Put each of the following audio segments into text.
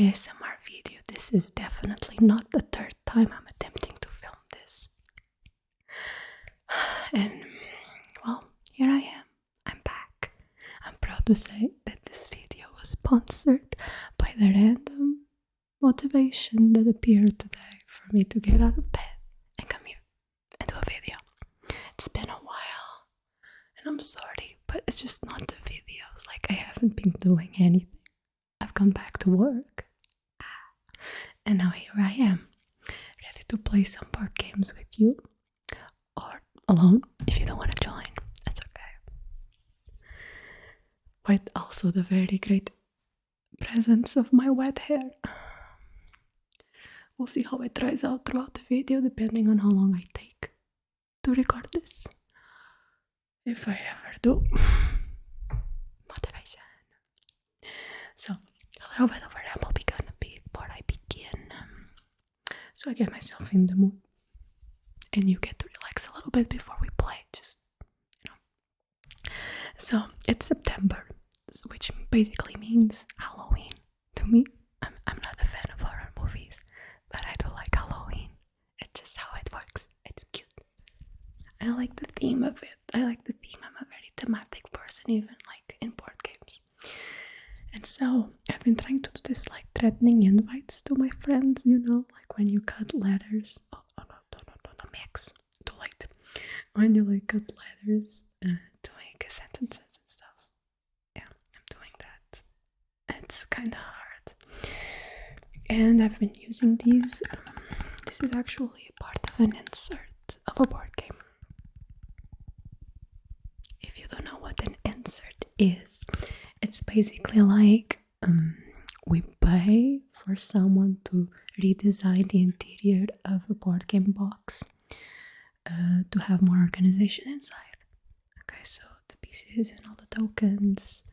ASMR video. This is definitely not the third time I'm attempting to film this. And, well, here I am. I'm back. I'm proud to say that this video was sponsored by the random motivation that appeared today for me to get out of bed and come here and do a video. It's been a while, and I'm sorry, but it's just not the videos. Like, I haven't been doing anything. I've gone back to work. And now here I am, ready to play some board games with you. Or alone, if you don't want to join. That's okay. But also the very great presence of my wet hair. We'll see how it dries out throughout the video, depending on how long I take to record this. If I ever do. Motivation. So, a little bit of a ramble gonna be before I begin. So I get myself in the mood. And you get to relax a little bit before we play. Just, So, it's September, which basically means Halloween. To me, I'm not a fan of horror movies, but I do like Halloween. It's just how it works. It's cute. I like the theme of it. I'm a very thematic person, even like in board games. And so I've been trying to do this like threatening invites to my friends, like when you cut letters. No, mix. Too late. When you like cut letters to make sentences and stuff. Yeah, I'm doing that. It's kind of hard. And I've been using these. This is actually a part of an insert of a board game. If you don't know what an insert is, it's basically like we pay for someone to redesign the interior of a board game box to have more organization inside. Okay, so the pieces and all the tokens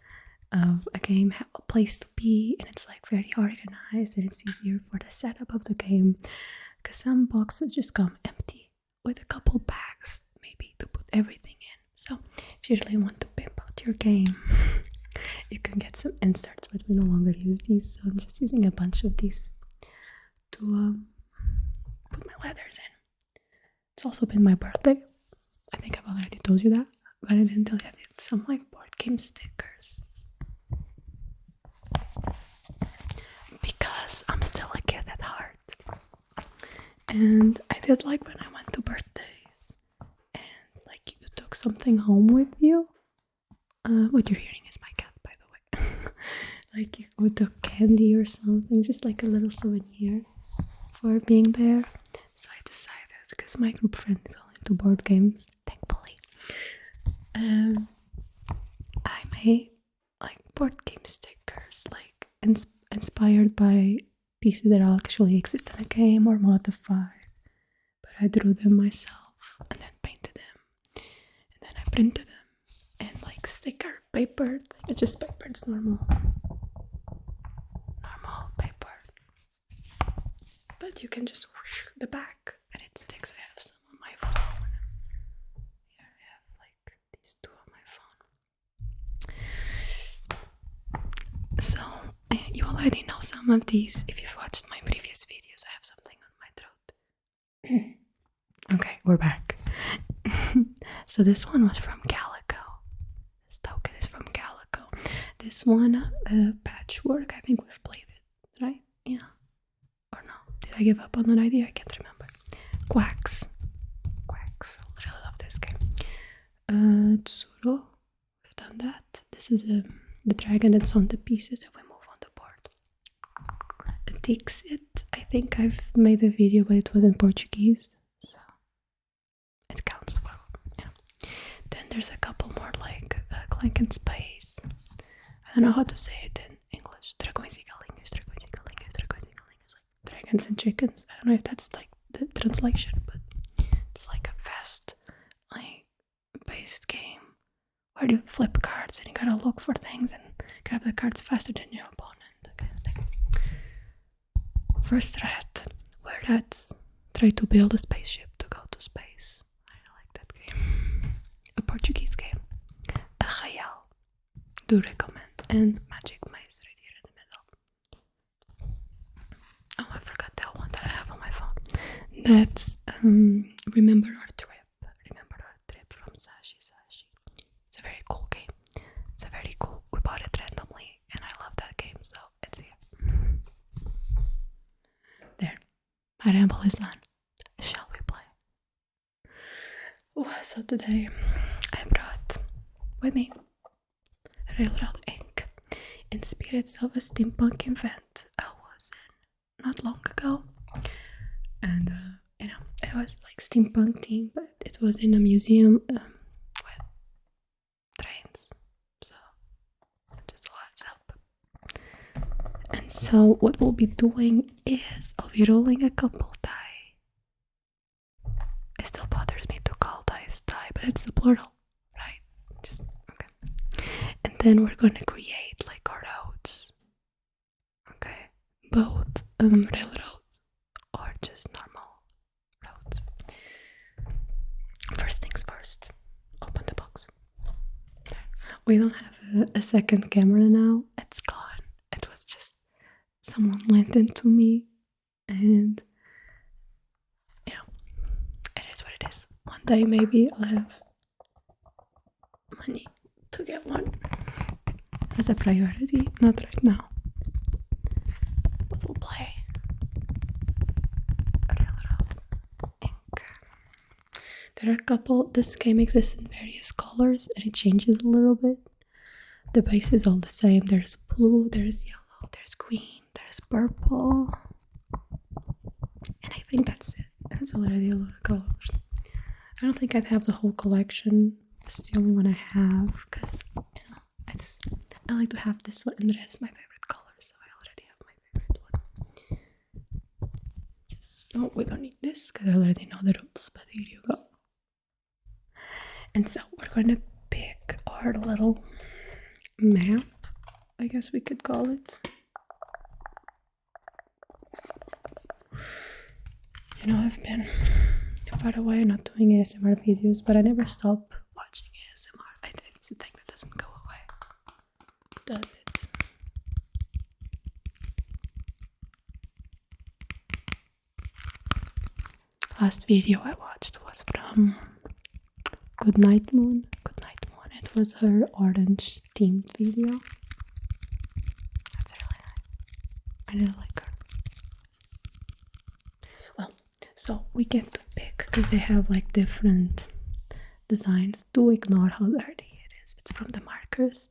of a game have a place to be, and it's like very organized, and it's easier for the setup of the game because some boxes just come empty with a couple bags maybe to put everything in. So if you really want to pimp out your game, you can get some inserts, but we no longer use these, so I'm just using a bunch of these to put my letters in. It's also been my birthday. I think I've already told you that, but I didn't tell you I did some like board game stickers. Because I'm still a kid at heart. And I did like when I went to birthdays and like you took something home with you. What you're hearing is my cat, by the way. Like you took candy or something, just like a little souvenir for being there. So I decided, because my group friend is all into board games, thankfully, I made like board game stickers, like inspired by pieces that actually exist in a game or modified. But I drew them myself and then painted them, and then I printed them. And like sticker paper, it's just paper, it's normal paper, but you can just whoosh the back and it sticks. I have some on my phone. Here I have like these two on my phone. So you already know some of these. If you've watched my previous videos, I have something on my throat. Okay, we're back. So this one was from Calico. This token is from Calico. This one, Patchwork, I think we've played it, right? Yeah. Or no? Did I give up on that idea? I can't remember. Quacks. I really love this game. Tsuro, we've done that. This is the dragon that's on the pieces that we move on the board. Dixit, I think I've made a video, but it was in Portuguese, so it counts well. Then there's a couple more like Clank and Space. I don't know how to say it in English. Dragões e galinhas, like dragons and chickens. I don't know if that's like the translation, but it's like a fast, like based game where you flip cards and you gotta look for things and grab the cards faster than your opponent. That kind of thing. First threat, where rats try to build a spaceship to go to space. I like that game. A Portuguese game. Arraial. Do recommend. And Magic Maze right here in the middle. That's Remember Our Trip. Remember Our Trip from Sashi Sashi. It's a very cool game. It's a very cool. We bought it randomly, and I love that game, so it's here. There. My ramble is done. Shall we play? So today I brought with me RailRoad Ink in spirits of a steampunk event I was in not long ago. And it was like steampunk theme, but it was in a museum with trains, so it just adds up. And so what we'll be doing is I'll be rolling a couple die. It still bothers me to call dice die, but it's the plural, right? Just okay. And then we're gonna create like our roads. Okay, both railroads or just normal roads. First things first, open the box. We don't have a second camera now. It's gone. It was just someone lent it to me, and it is what it is. One day maybe I'll have money to get one as a priority, not right now. But we'll play RailRoad Ink. There are a couple. This game exists in various colors and it changes a little bit. The base is all the same. There's blue, there's yellow, there's green, there's purple, and I think that's it. It's already a lot of colors. I don't think I'd have the whole collection. This is the only one I have because I like to have this one, and the rest is my favorite color, so I already have my favorite one. Oh, we don't need this because I already know the rules, but here you go. And so we're gonna pick our little map, I guess we could call it. I've been far away not doing ASMR videos, but I never stop watching ASMR. I think it's a thing that doesn't go away, does it? Last video I watched was from Goodnight Moon. It was her orange themed video. That's really nice. I really like her. Well, so we get to pick because they have like different designs. Do ignore how dirty it is. It's from the markers,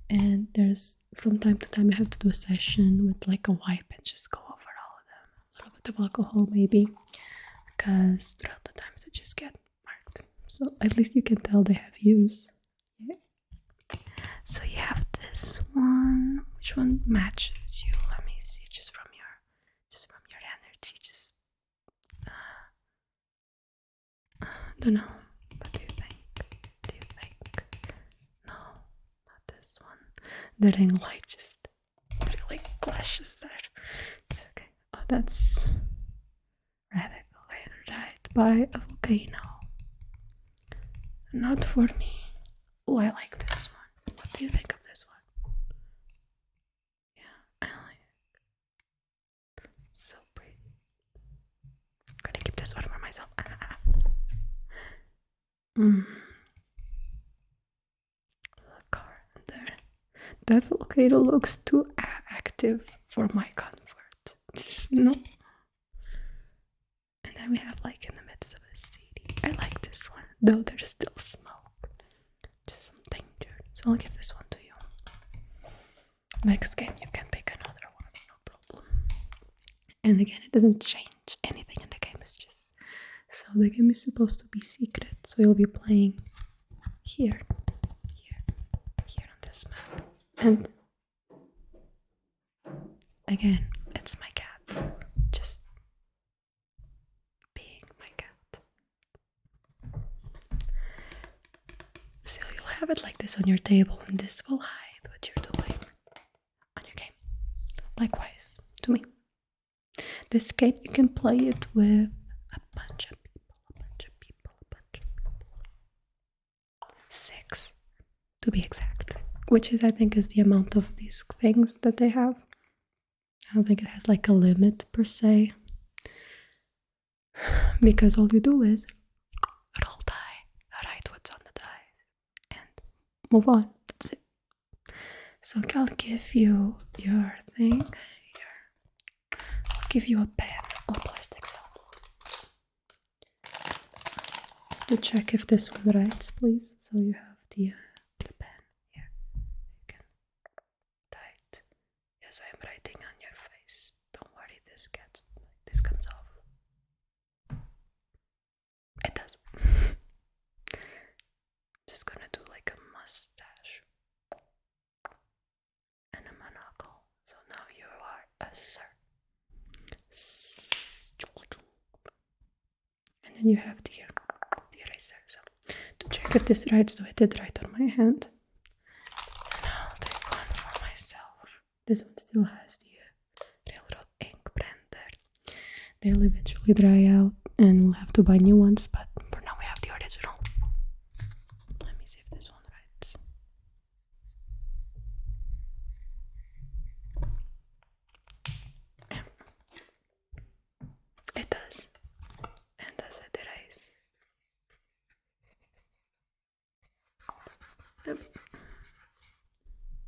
and there's from time to time you have to do a session with like a wipe and just go over all of them. A little bit of alcohol maybe, because throughout the times they just get marked. So at least you can tell they have use. Yeah. So you have this one. Which one matches you? Let me see. Just from your energy. Just don't know. What do you think? No, not this one. The ring light just really flashes there. It's okay. Oh, that's radical right by a volcano. Not for me. Oh, I like this one. What do you think of this one? Yeah, I like it. So pretty. I'm gonna keep this one for myself. The car there. That volcano looks too active for my comfort. Just no. And then we have like in the midst of a city. I like this one, though there's still smoke. Just some danger. So I'll give this one to you. Next game you can pick another one, no problem. And again, it doesn't change anything in the game, it's just so the game is supposed to be secret. So you'll be playing here on this map. And again, it's my cat. Just being my cat. So you'll have it like this on your table, and this will hide what you're doing on your game. Likewise, to me. This game, you can play it with a bunch of people. 6, to be exact. Which is, I think, is the amount of these things that they have. I don't think it has like a limit per se. because all you do is roll die, write what's on the die, and move on. That's it. So I'll give you your thing here. I'll give you a pen or plastic sounds to check if this one writes, please. So you have the pen here. You can write. Yes, I am writing on your face. Don't worry, this comes off. It does. Just gonna do like a mustache and a monocle. So now you are a sir. And then you have the eraser. So to check if this writes, so I did write on my hand. And I'll take one for myself. This one still has the RailRoad ink brand there. They'll eventually dry out and we'll have to buy new ones, but for now we have the original. Let me see if this one writes. It does. And does it erase?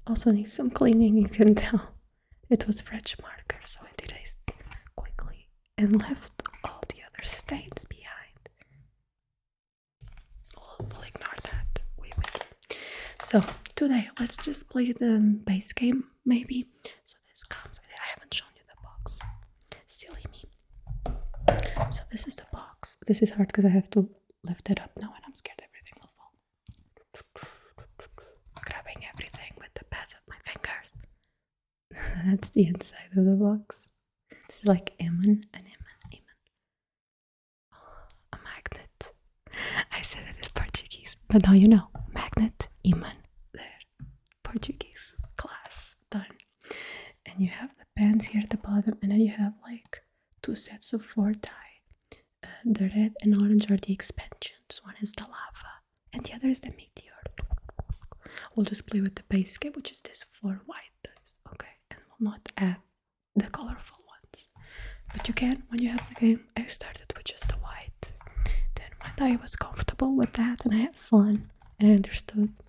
Also needs some cleaning, you can tell. It was French marker, so it erased quickly and left all the other stains behind. We'll ignore that. We will. So today, let's just play the base game, maybe. So this comes. I haven't shown you the box. Silly me. So this is the box. This is hard because I have to lift it up now, and I'm scared everything will fall. Grabbing everything with the pads of my fingers. That's the inside of the box. This is like Iman. A magnet. I said it in Portuguese, but now you know. Magnet, Iman. There. Portuguese class done. And you have the pens here at the bottom, and then you have like 2 sets of 4 die. The red and orange are the expansions. One is the lava, and the other is the meteor. We'll just play with the base game, which is this 4 white dice, okay? And we'll not add the colorful ones. But you can when you have the game. I started with just the white. Then when I was comfortable with that and I had fun and I understood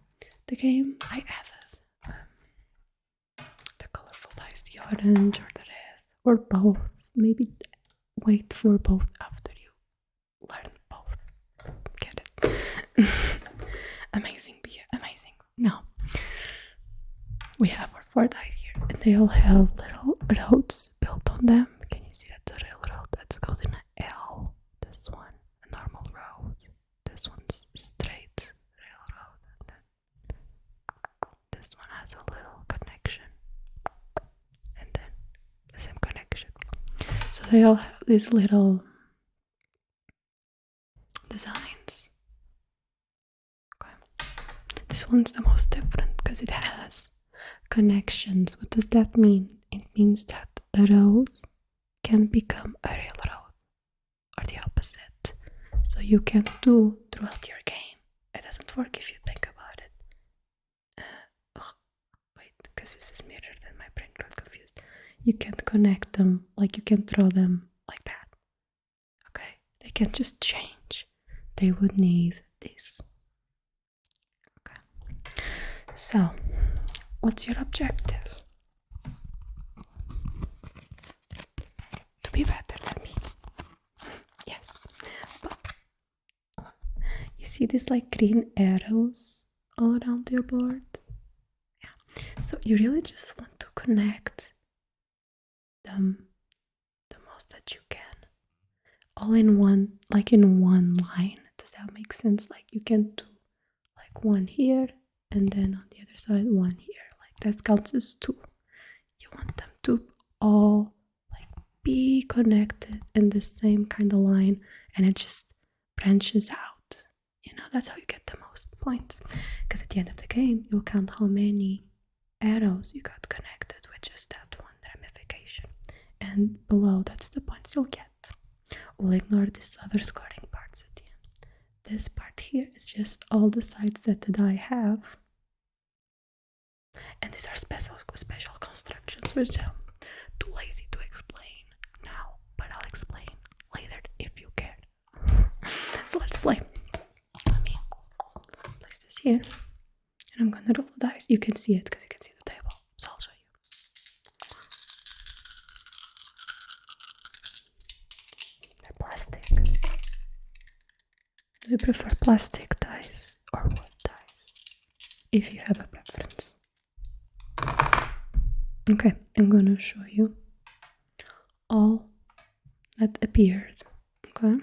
the game, I added the colorful dice, the orange or the red, or both. Maybe wait for both after you learn both. Get it? Amazing, Bia, amazing. Now, we have our 4 die here, and they all have little roads built on them. Can you see that's a railroad? That goes in an L. This one, a normal road. This one's straight railroad. And then this one has a little connection. And then the same connection. So they all have these little designs. Okay. This one's the most different because it has connections. What does that mean? It means that a road can become a railroad, or the opposite. So you can do throughout your game. It doesn't work if you think about it. Wait, because this is mirrored and my brain got confused. You can't connect them, like you can throw them like that. Okay? They can't just change. They would need this. Okay. So, what's your objective? To be better than me. Yes. But you see these like green arrows all around your board? Yeah. So you really just want to connect them the most that you can. All in one, like in one line. Does that make sense? Like you can do like one here and then on the other side one here. Like that counts as 2. You want them to all like be connected in the same kind of line, and it just branches out. You know, that's how you get the most points. Because at the end of the game, you'll count how many arrows you got connected with just that one ramification. And below, that's the points you'll get. We'll ignore this other scoring parts at the end. This part here is just all the sides that the die have. And these are special constructions, which I'm too lazy to explain now, but I'll explain later if you can. So let's play. Let me place this here. And I'm gonna roll the dice. You can see it because you can see the table. So I'll show you. They're plastic. Do you prefer plastic dice or wood dice? If you have a preference. Okay, I'm gonna show you all that appeared. Okay,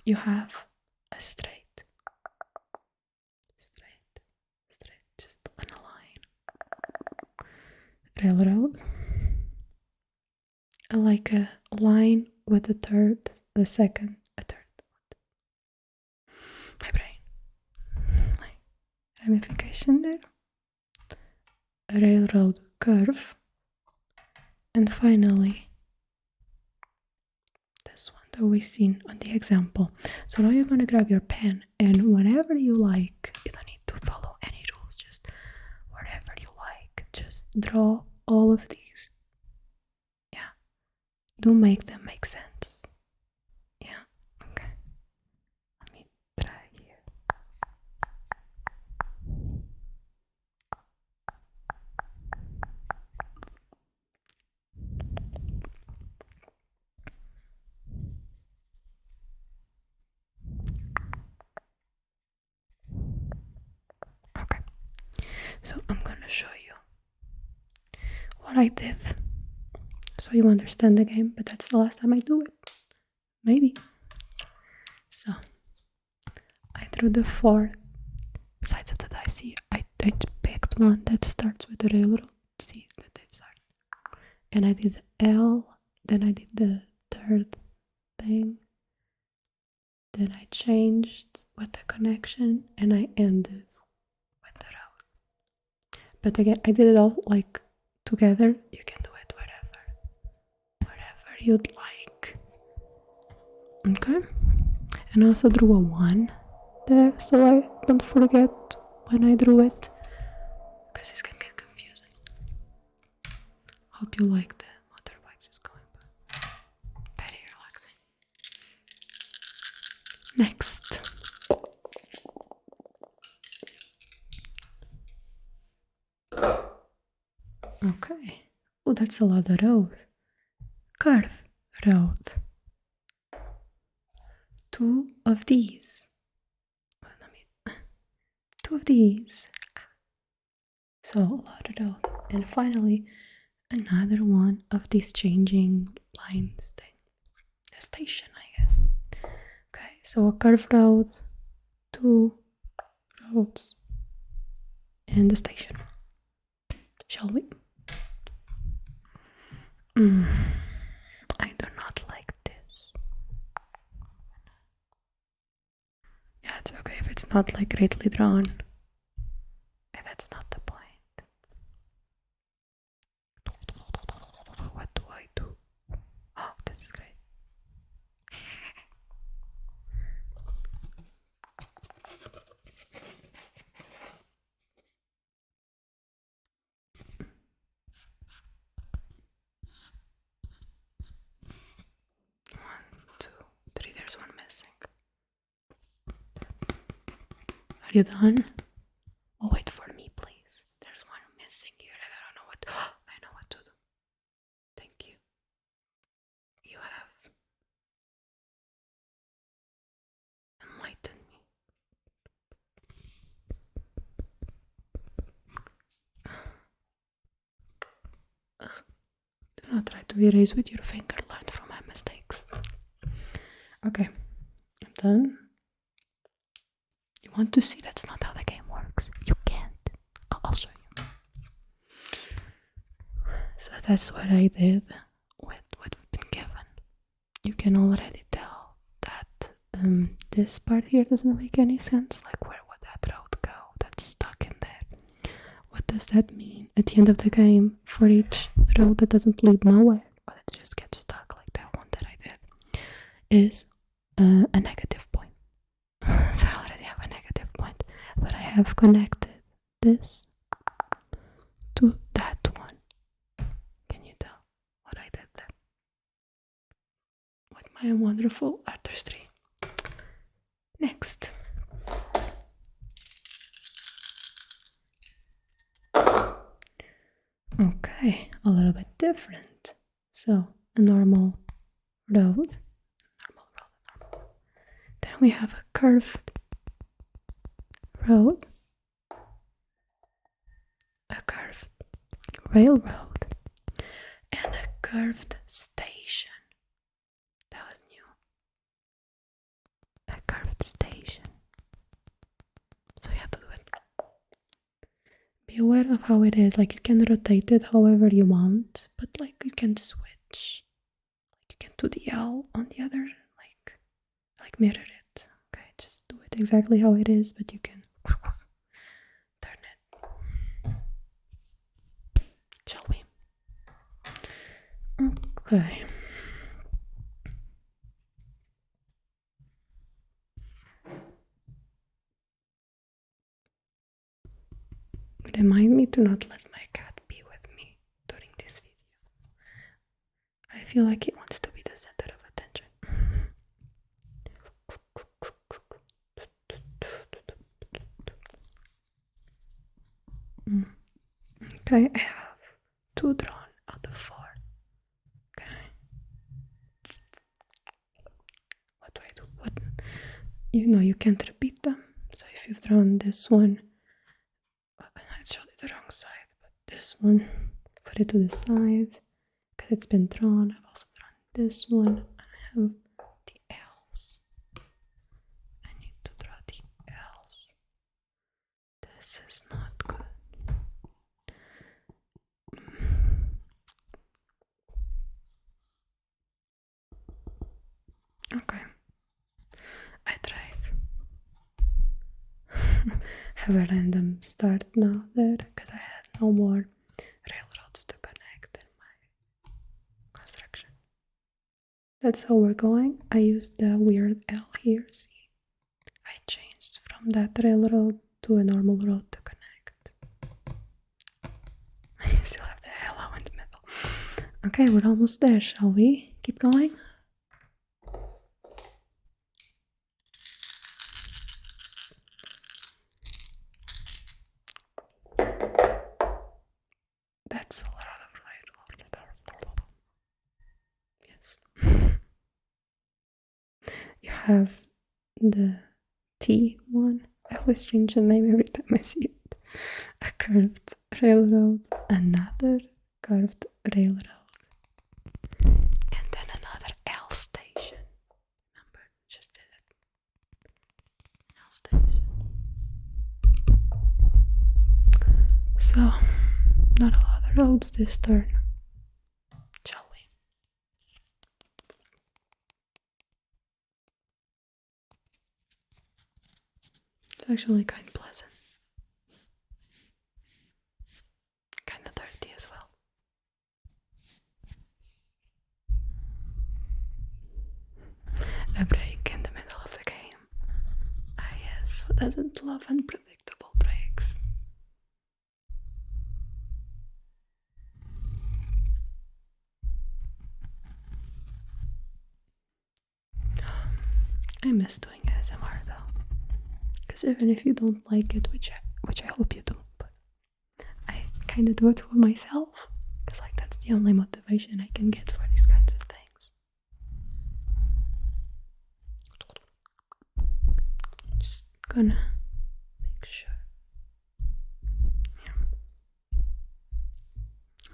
you have a straight, just on a line. Railroad, like a line with the second, a third. My brain, like ramification there. A railroad curve, and finally this one that we've seen on the example. So now you're going to grab your pen, and whenever you like, you don't need to follow any rules, just whatever you like, just draw all of these. Yeah, do make them make sense. Yeah, okay, let me try here. Okay, so I'm gonna show you what I did so you understand the game, but that's the last time I do it. Maybe. So I drew the 4 sides of the dice. See, I picked one that starts with the railroad. See that they start. And I did L, then I did the third thing. Then I changed with the connection, and I ended with the road. But again, I did it all like together. You can do it whatever you'd like. Okay? And I also drew a 1 there, so I don't forget when I drew it, because this can get confusing. Hope you like the motorbike just going by. Very relaxing. Next. Okay. Oh, that's a lot of roads. Curve road. 2 of these. 2 of these. So a lot of road. And finally, another one of these changing lines thing. The station, I guess. Okay, so a curved road, 2 roads, and the station. Shall we? I do not like this. Yeah, it's okay if it's not like greatly drawn. That's not the point. What do I do? Oh, this is great. There's one missing. Are you done? Oh, wait for me, please. There's one missing here and I don't know what. I know what to do. Thank you. You have enlightened me. Do not try to erase with your finger. Learn from my mistakes. Okay, I'm done. You want to see? That's not how the game works. You can't. I'll show you. So that's what I did with what we've been given. You can already tell that this part here doesn't make any sense. Like, where would that road go? That's stuck in there. What does that mean at the end of the game for each road that doesn't lead nowhere, or that just gets stuck like that one that I did, is a negative point. So I already have a negative point, but I have connected this to that one. Can you tell what I did there? With my wonderful artistry. Next. Okay, a little bit different. So, a normal road. Then we have a curved road, a curved railroad, and a curved station. That was new. A curved station. So you have to do it. Be aware of how it is. Like you can rotate it however you want, but like you can switch. You can do the L on the other, like mirror it. Okay, just do it exactly how it is, but you can turn it. Shall we? Okay. Remind me to not let my cat be with me during this video. I feel like it wants to be the center of attention. Okay, I have 2 drawn out of 4. Okay. What do I do? What? You know you can't repeat them. So if you've drawn this one, I showed it the wrong side, but this one, put it to the side because it's been drawn. I've also drawn this one, and I have the L's. I need to draw the L's. This is not good. Okay, I tried. Have a random start now there because I had no more railroads to connect in my construction. That's how we're going. I used the weird L here. See, I changed from that railroad to a normal road to connect. I still have the hello in the middle. Okay, we're almost there. Shall we keep going? That's a lot of railroad. Yes. You have the T one. I always change the name every time I see it. A curved railroad, another curved railroad, and then another L station. Remember, just did it. L station. So, not a lot of roads this turn. Shall we? It's actually kind of pleasant. Kind of dirty as well. A break in the middle of the game. Ah yes, who doesn't love unpredictable breaks? I miss doing ASMR though. Because even if you don't like it, which I hope you do, but I kind of do it for myself. Because like that's the only motivation I can get for these kinds of things. Just gonna make sure. Yeah.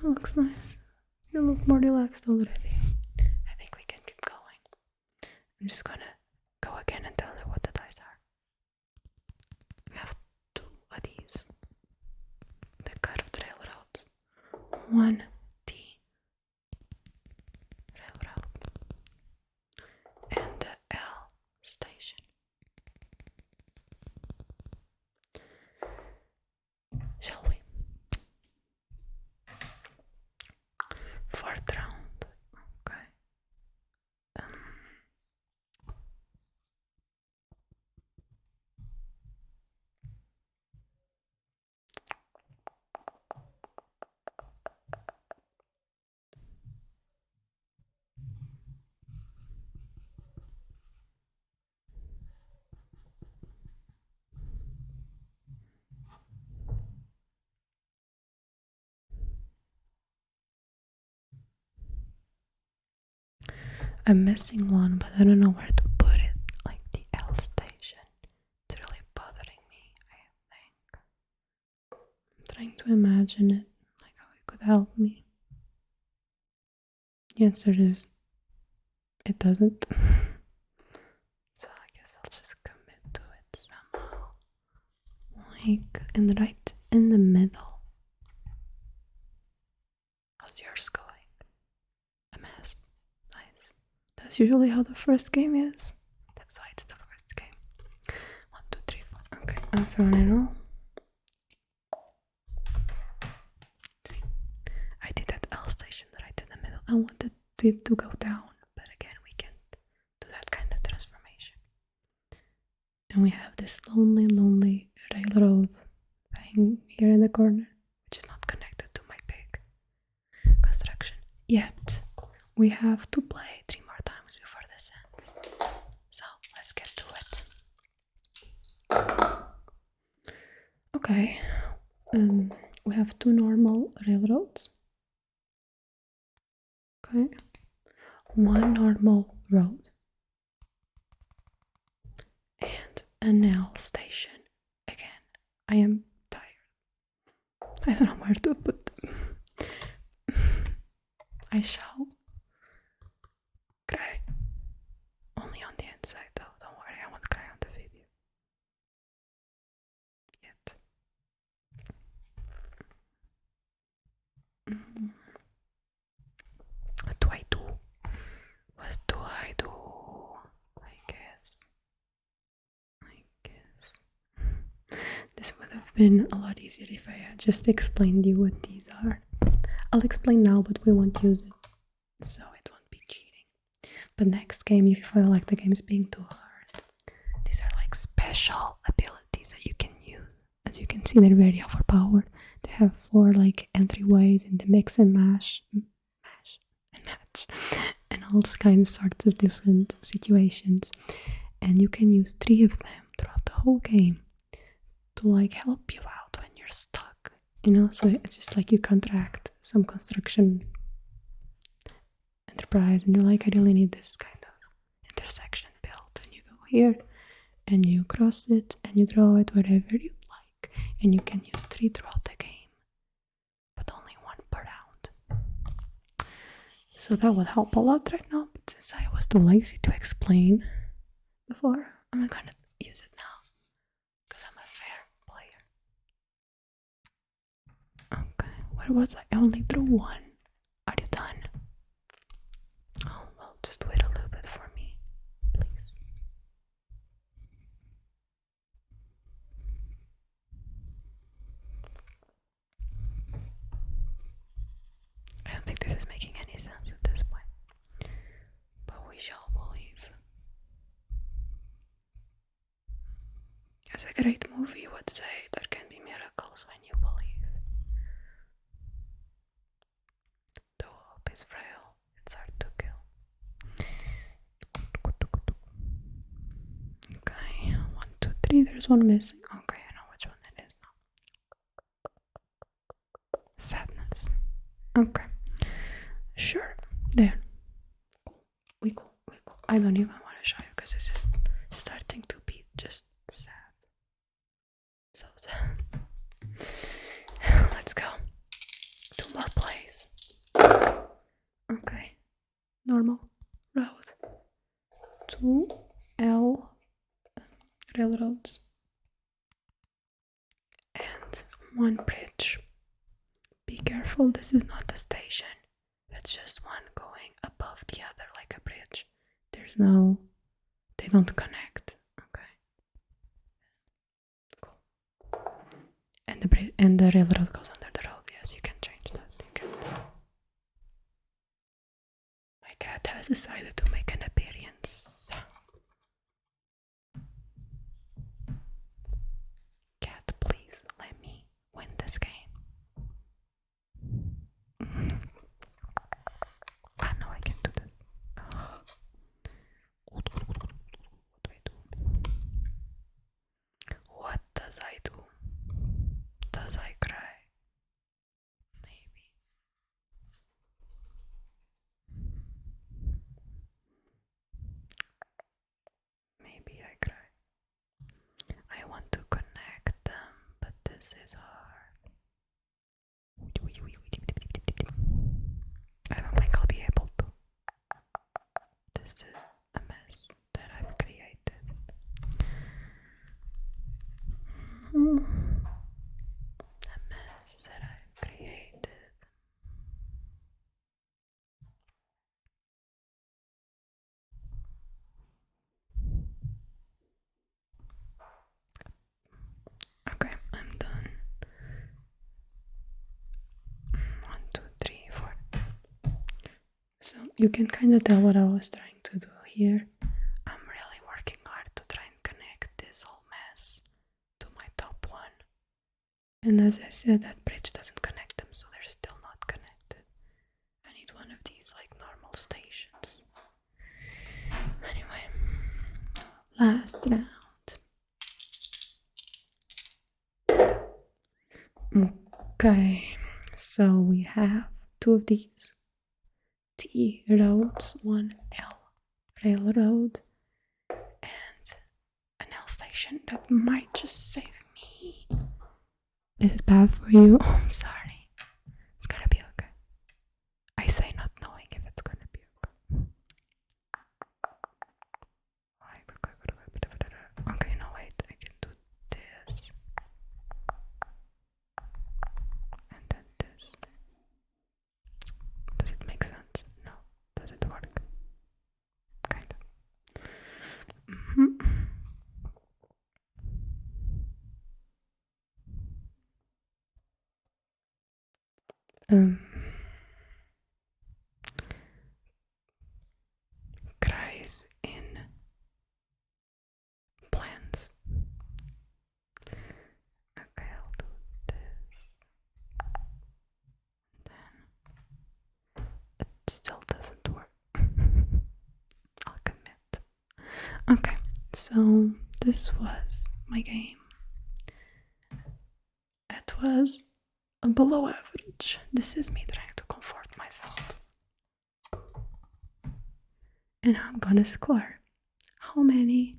That looks nice. You look more relaxed already. I think we can keep going. I'm just gonna go again and tell you what the dice are. We have 2 of these. The curved railroads. 1 T railroad. And the L station. Shall we? 4th round. Okay. I'm missing one, but I don't know where to put it. Like the L station. It's really bothering me, I think. I'm trying to imagine it, like how it could help me. The answer is it doesn't. So I guess I'll just commit to it somehow. Like right in the middle. How's yours going? A mess. Nice. That's usually how the first game is. That's why it's the first game. 1, 2, 3, 4. Okay, I'm throwing it all. See, I did that L station right in the middle. I wanted it to go down, but again, we can't do that kind of transformation. And we have this lonely railroad thing here in the corner, which is not connected to my big construction yet. We have to play 3 more times before this ends. So let's get to it. Okay. We have 2 normal railroads. Okay. 1 normal road. And an L station. Again, I am tired. I don't know where to put them. I shall cry. Only on the inside though, don't worry, I won't cry on the video. Yet. What do I do? What do I do? I guess. This would have been a lot easier if I had just explained you what these are. I'll explain now, but we won't use it, so it won't be cheating. But next game, if you feel like the game is being too hard, these are like special abilities that you can use. As you can see, they're very overpowered. They have 4 like entryways in the mix and match, and all kinds sorts of different situations. And you can use 3 of them throughout the whole game to like help you out when you're stuck, you know. So it's just like you contract some construction enterprise and you're like, I really need this kind of intersection built, and you go here and you cross it and you draw it wherever you like, and you can use 3 throughout the game, but only 1 per round. So that would help a lot right now, but since I was too lazy to explain before, I'm gonna use it now because I'm a fair player. Okay, where was I? I only drew 1. Are you done? Oh, well, just wait a little bit for me, please. I don't think this is making any sense at this point, but we shall believe. As a great movie would say, there can be miracles when you believe. Though hope is frail, it's hard to kill. Okay, 1, 2, 3, there's 1 missing. Okay, I know which one it is now. Sadness. Okay. Sure. There. Cool. We cool. I don't even want to show you because this is starting to be just sad. So sad. Let's go. 2 more plays. Okay. Normal road. 2 L railroads. And 1 bridge. Be careful, this is not a station. It's just one going above the other like a bridge. There's no... they don't connect. Okay. Cool. And the railroad goes under the road. Yes, you can change that. You can. My cat has decided to make an appearance. Cat, please let me win this game. I know I can do this. What do I do? What does I do? Does I cry? So you can kind of tell what I was trying to do here. I'm really working hard to try and connect this whole mess to my top one. And as I said, that bridge doesn't connect them, so they're still not connected. I need one of these like normal stations. Anyway, last round. Okay, so we have two of these T roads, one L RailRoad, and an L station that might just save me. Is it bad for you? I'm sorry. It's gonna be okay. I say not knowing if it's gonna be okay. Okay, no wait, I can do this. And then this. Does it make sense? No. Does it work? Kind of. Kreis in plans. Okay, I'll do this. Then it still doesn't work. I'll commit. Okay, so this was my game. It was below average. This is me trying to comfort myself. And I'm gonna score. How many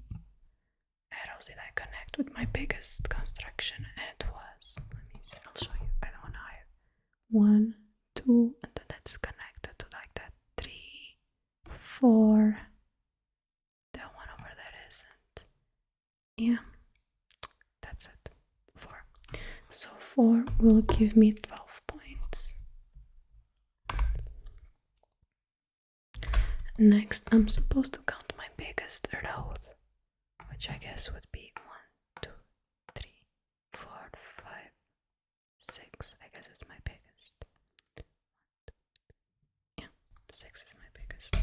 arrows did I connect with my biggest construction? And it was, let me see, I'll show you. I don't want to hide. 1, 2, and then that's connected to like that 3, 4. That one over there isn't. Yeah, that's it. 4. So 4 will give me 12 points. Next, I'm supposed to count my biggest road, which I guess would be 1, 2, 3, 4, 5, 6. I guess it's my biggest. Yeah, 6 is my biggest.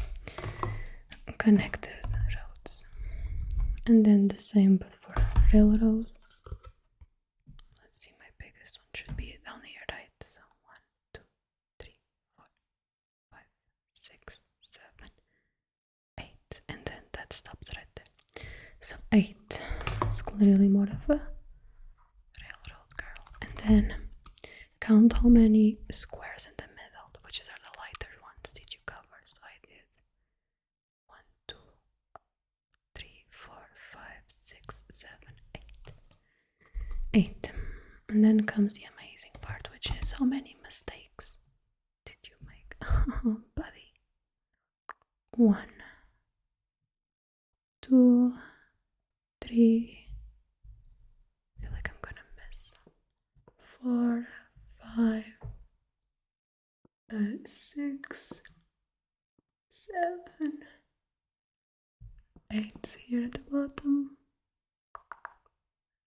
Connected roads. And then the same but for RailRoad. Let's see, my biggest one should be down here, right? So 1, 2, 3, 4, 5, 6, 7, 8. And then that stops right there. So 8 is clearly more of a RailRoad girl. And then count how many squares in the middle, which are the lighter ones, did you cover? So I did 1, 2, 3, 4, 5, 6, 7, 8. 8. And then comes the amazing part, which is how many mistakes did you make? Oh, buddy. 1, 2, 3. I feel like I'm gonna miss. 4, 5, 6, 7, 8 here at the bottom.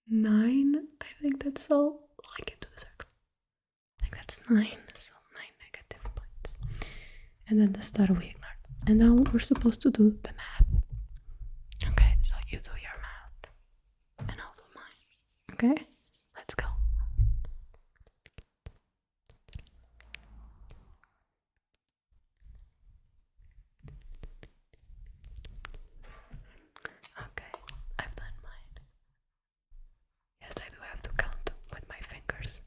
9, I think that's all. I can do the circle. I think that's 9, so 9 negative points. And then the star we ignored. And now we're supposed to do the math. Okay, so you do your math, and I'll do mine. Okay, let's go. Okay, I've done mine. Yes, I do have to count with my fingers.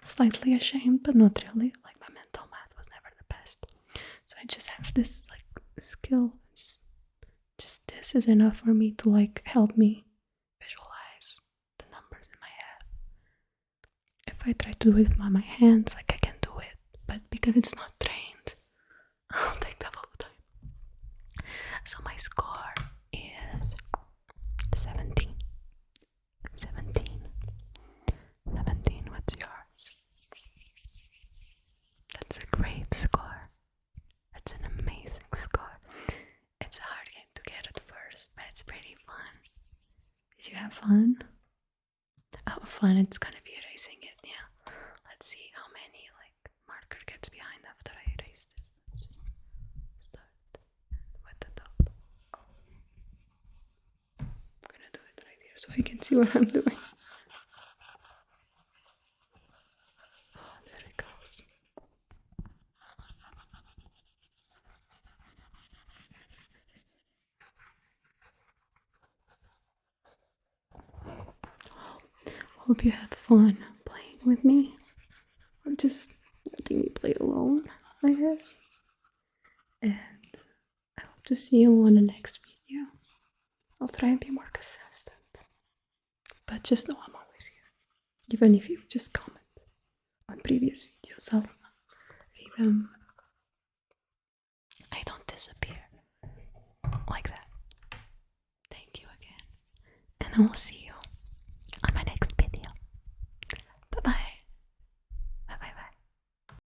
Slightly ashamed, but not really. Like, my mental math was never the best. So I just have this like skill. Just this is enough for me to like help me visualize the numbers in my head. If I try to do it by my hands, like I can do it, but because it's not trained, I'll take double the time. So my score is 17. 17. 17, what's yours? That's a great score. That's an amazing score. It's a hard game to get at first, but it's pretty fun. Did you have fun? Oh, fun, it's gonna be erasing it, yeah. Let's see how many like marker gets behind after I erase this. you can see what I'm doing. Oh, there it goes. Hope you had fun playing with me, or just letting me play alone, I guess. And I hope to see you on the next video. I'll try and be more consistent, but just know I'm always here. Even if you just comment on previous videos, I'll read them. I don't disappear like that. Thank you again, and I will see you